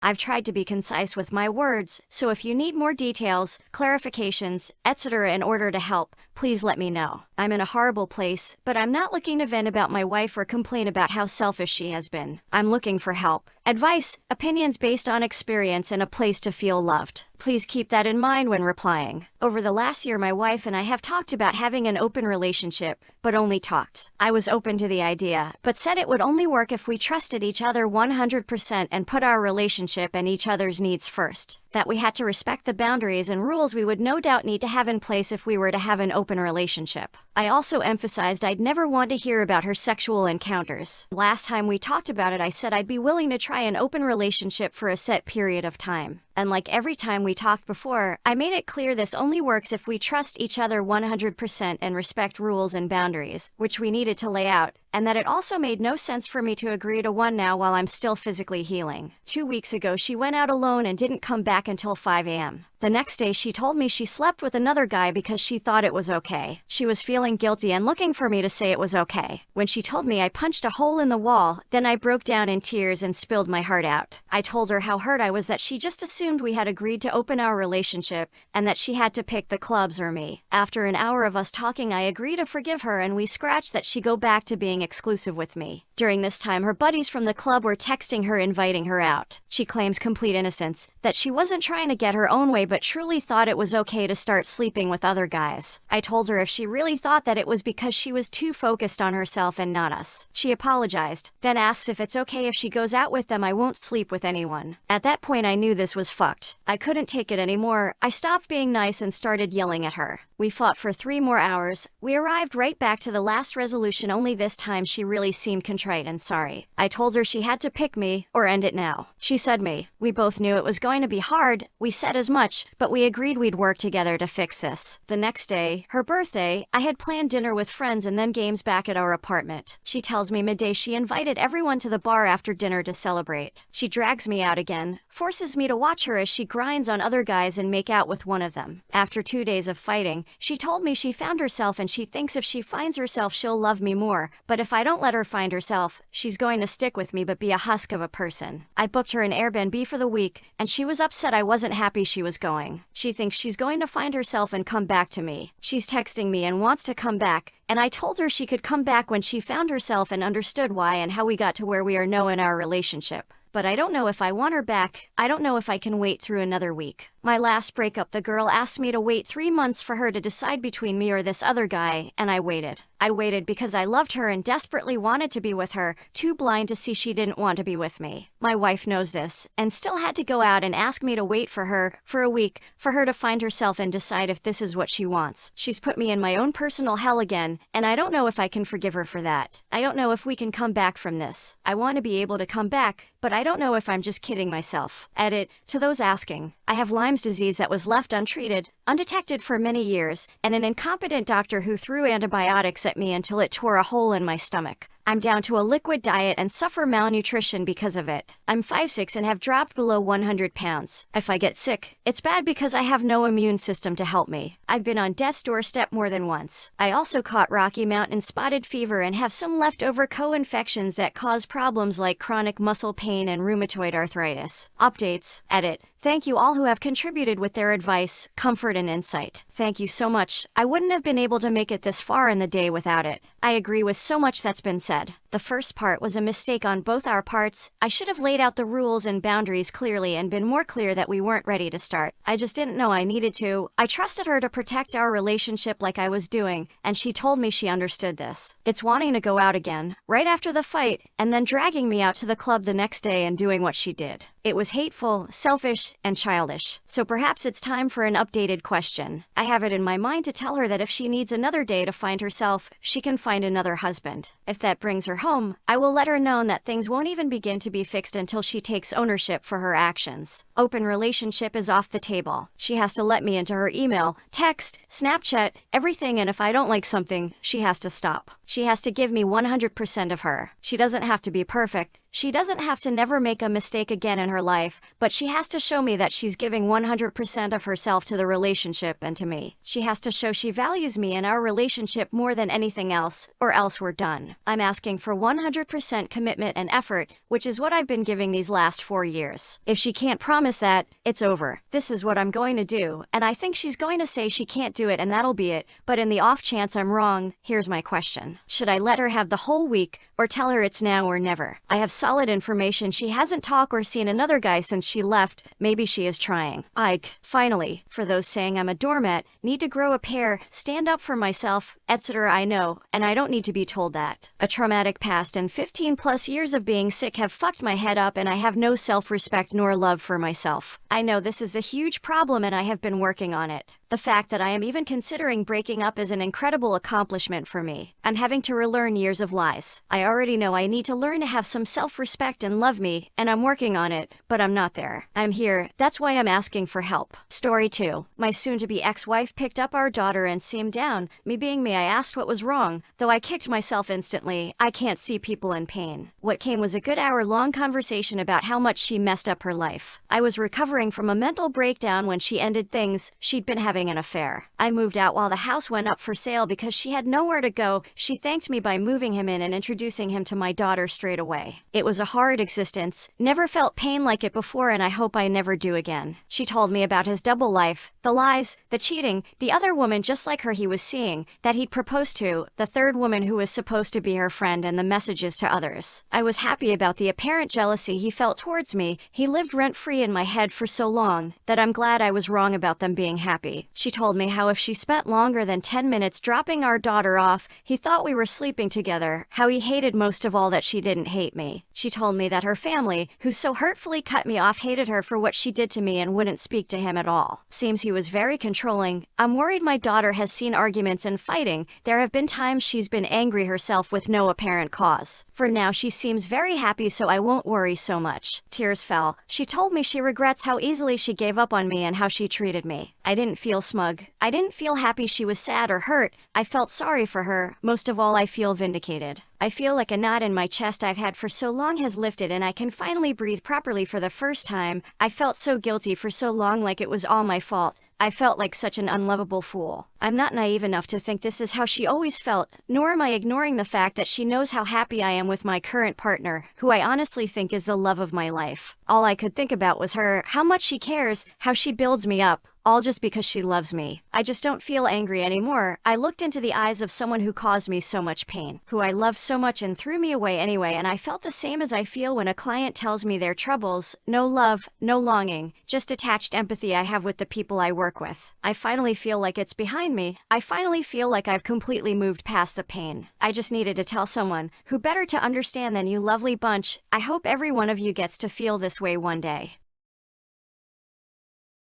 I've tried to be concise with my words, so if you need more details, clarifications, etc. in order to help, please let me know. I'm in a horrible place, but I'm not looking to vent about my wife or complain about how selfish she has been. I'm looking for help, advice, opinions based on experience, and a place to feel loved. Please keep that in mind when replying. Over the last year, my wife and I have talked about having an open relationship, but only talked. I was open to the idea, but said it would only work if we trusted each other 100% and put our relationship and each other's needs first. That we had to respect the boundaries and rules we would no doubt need to have in place if we were to have an open relationship. I also emphasized I'd never want to hear about her sexual encounters. Last time we talked about it, I said I'd be willing to try an open relationship for a set period of time. And like every time we talked before, I made it clear this only works if we trust each other 100% and respect rules and boundaries, which we needed to lay out, and that it also made no sense for me to agree to one now while I'm still physically healing. 2 weeks ago, she went out alone and didn't come back until 5 a.m. The next day, she told me she slept with another guy because she thought it was okay. She was feeling guilty and looking for me to say it was okay. When she told me, I punched a hole in the wall, then I broke down in tears and spilled my heart out. I told her how hurt I was that she just assumed we had agreed to open our relationship and that she had to pick the clubs or me. After an hour of us talking, I agreed to forgive her and we scratched that she go back to being exclusive with me. During this time, her buddies from the club were texting her inviting her out. She claims complete innocence, that she wasn't trying to get her own way but truly thought it was okay to start sleeping with other guys. I told her if she really thought that it was because she was too focused on herself and not us. She apologized, then asks if it's okay if she goes out with them. I won't sleep with anyone. At that point, I knew this was fucked. I couldn't take it anymore. I stopped being nice and started yelling at her. We fought for 3 more hours. We arrived right back to the last resolution, only this time she really seemed contrite and sorry. I told her she had to pick me or end it now. She said me. We both knew it was going to be hard. We said as much, but we agreed we'd work together to fix this. The next day, her birthday, I had planned dinner with friends and then games back at our apartment. She tells me midday she invited everyone to the bar after dinner to celebrate. She drags me out again, forces me to watch her as she grinds on other guys and make out with one of them. After 2 days of fighting, she told me she found herself and she thinks if she finds herself she'll love me more, but if I don't let her find herself, she's going to stick with me but be a husk of a person. I booked her an Airbnb for the week, and she was upset I wasn't happy she was going. She thinks she's going to find herself and come back to me. She's texting me and wants to come back, and I told her she could come back when she found herself and understood why and how we got to where we are now in our relationship. But I don't know if I want her back. I don't know if I can wait through another week. My last breakup, the girl asked me to wait 3 months for her to decide between me or this other guy, and I waited. I waited because I loved her and desperately wanted to be with her, too blind to see she didn't want to be with me. My wife knows this, and still had to go out and ask me to wait for her, for a week, for her to find herself and decide if this is what she wants. She's put me in my own personal hell again, and I don't know if I can forgive her for that. I don't know if we can come back from this. I want to be able to come back, but I don't know if I'm just kidding myself. Edit, to those asking, I have Lyme's disease that was left untreated, undetected for many years, and an incompetent doctor who threw antibiotics at me until it tore a hole in my stomach. I'm down to a liquid diet and suffer malnutrition because of it. I'm 5'6" and have dropped below 100 pounds. If I get sick, it's bad because I have no immune system to help me. I've been on death's doorstep more than once. I also caught Rocky Mountain spotted fever and have some leftover co-infections that cause problems like chronic muscle pain and rheumatoid arthritis. Updates, edit. Thank you all who have contributed with their advice, comfort, and insight. Thank you so much. I wouldn't have been able to make it this far in the day without it. I agree with so much that's been said. The first part was a mistake on both our parts. I should have laid out the rules and boundaries clearly and been more clear that we weren't ready to start. I just didn't know I needed to. I trusted her to protect our relationship like I was doing, and she told me she understood this. It's wanting to go out again, right after the fight, and then dragging me out to the club the next day and doing what she did. It was hateful, selfish, and childish. So perhaps it's time for an updated question. I have it in my mind to tell her that if she needs another day to find herself, she can find another husband. If that brings her home, I will let her know that things won't even begin to be fixed until she takes ownership for her actions. Open relationship is off the table. She has to let me into her email, text, Snapchat, everything, and if I don't like something, she has to stop. She has to give me 100% of her. She doesn't have to be perfect, She doesn't have to never make a mistake again in her life, but she has to show me that she's giving 100% of herself to the relationship and to me. She has to show she values me and our relationship more than anything else, or else we're done. I'm asking for 100% commitment and effort, which is what I've been giving these last 4 years. If she can't promise that, it's over. This is what I'm going to do, and I think she's going to say she can't do it and that'll be it, but in the off chance I'm wrong, here's my question. Should I let her have the whole week, or tell her it's now or never? I have solid information she hasn't talked or seen another guy since she left. Maybe she is trying. Finally, for those saying I'm a doormat, need to grow a pair, stand up for myself, etc. I know, and I don't need to be told that. A traumatic past and 15 plus years of being sick have fucked my head up and I have no self-respect nor love for myself. I know this is the huge problem and I have been working on it. The fact that I am even considering breaking up is an incredible accomplishment for me. I'm having to relearn years of lies. I already know I need to learn to have some self-respect and love me, and I'm working on it, but I'm not there. I'm here, that's why I'm asking for help. Story 2. My soon-to-be ex-wife picked up our daughter and seemed down. Me being me, I asked what was wrong, though I kicked myself instantly. I can't see people in pain. What came was a good hour-long conversation about how much she messed up her life. I was recovering from a mental breakdown when she ended things. She'd been having an affair. I moved out while the house went up for sale because she had nowhere to go. She thanked me by moving him in and introducing him to my daughter straight away. It was a hard existence. Never felt pain like it before and I hope I never do again. She told me about his double life, the lies, the cheating, the other woman just like her he was seeing, that he'd proposed to, the third woman who was supposed to be her friend, and the messages to others. I was happy about the apparent jealousy he felt towards me. He lived rent-free in my head for so long that I'm glad I was wrong about them being happy. She told me how if she spent longer than 10 minutes dropping our daughter off, he thought we were sleeping together, how he hated most of all that she didn't hate me. She told me that her family, who so hurtfully cut me off, hated her for what she did to me and wouldn't speak to him at all. Seems he was very controlling. I'm worried my daughter has seen arguments and fighting. There have been times she's been angry herself with no apparent cause. For now she seems very happy, so I won't worry so much. Tears fell. She told me she regrets how easily she gave up on me and how she treated me. I didn't feel smug. I didn't feel happy she was sad or hurt. I felt sorry for her. Most of all, I feel vindicated. I feel like a knot in my chest I've had for so long has lifted and I can finally breathe properly for the first time. I felt so guilty for so long, like it was all my fault. I felt like such an unlovable fool. I'm not naive enough to think this is how she always felt, nor am I ignoring the fact that she knows how happy I am with my current partner, who I honestly think is the love of my life. All I could think about was her, how much she cares, how she builds me up. All just because she loves me. I just don't feel angry anymore. I looked into the eyes of someone who caused me so much pain, who I loved so much and threw me away anyway, and I felt the same as I feel when a client tells me their troubles. No love, no longing, just attached empathy I have with the people I work with. I finally feel like it's behind me. I finally feel like I've completely moved past the pain. I just needed to tell someone, who better to understand than you lovely bunch. I hope every one of you gets to feel this way one day.